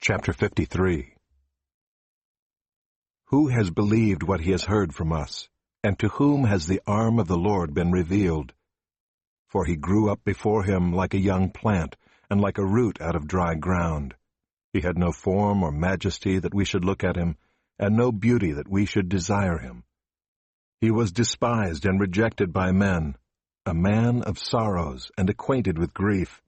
Chapter 53. Who has believed what he has heard from us, and to whom has the arm of the Lord been revealed? For he grew up before him like a young plant, and like a root out of dry ground. He had no form or majesty that we should look at him, and no beauty that we should desire him. He was despised and rejected by men, a man of sorrows and acquainted with grief.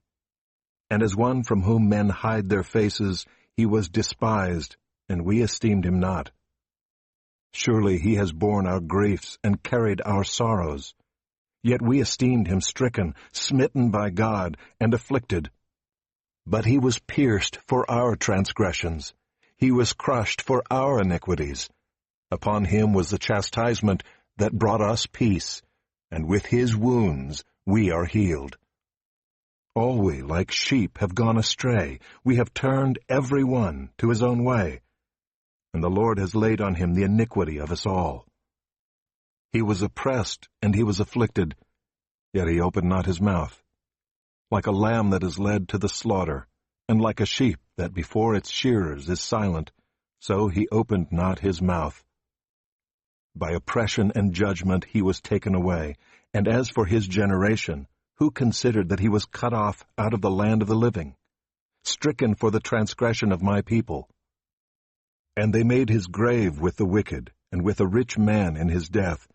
And as one from whom men hide their faces, he was despised, and we esteemed him not. Surely he has borne our griefs and carried our sorrows. Yet we esteemed him stricken, smitten by God, and afflicted. But he was pierced for our transgressions. He was crushed for our iniquities. Upon him was the chastisement that brought us peace, and with his wounds we are healed. All we, like sheep, have gone astray. We have turned every one to his own way. And the Lord has laid on him the iniquity of us all. He was oppressed, and he was afflicted, yet he opened not his mouth. Like a lamb that is led to the slaughter, and like a sheep that before its shearers is silent, so he opened not his mouth. By oppression and judgment he was taken away. And as for his generation, who considered that he was cut off out of the land of the living, stricken for the transgression of my people? And they made his grave with the wicked, and with a rich man in his death,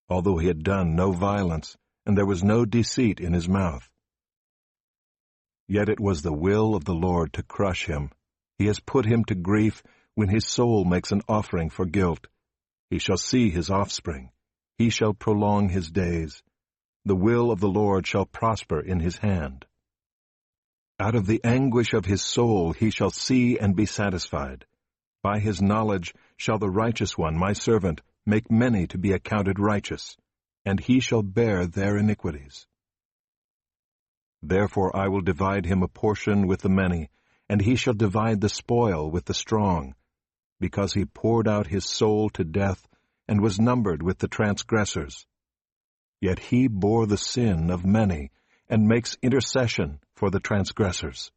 although he had done no violence, and there was no deceit in his mouth. Yet it was the will of the Lord to crush him. He has put him to grief when his soul makes an offering for guilt. He shall see his offspring. He shall prolong his days. The will of the Lord shall prosper in his hand. Out of the anguish of his soul he shall see and be satisfied. By his knowledge shall the righteous one, my servant, make many to be accounted righteous, and he shall bear their iniquities. Therefore I will divide him a portion with the many, and he shall divide the spoil with the strong, because he poured out his soul to death, and was numbered with the transgressors. Yet he bore the sin of many, and makes intercession for the transgressors.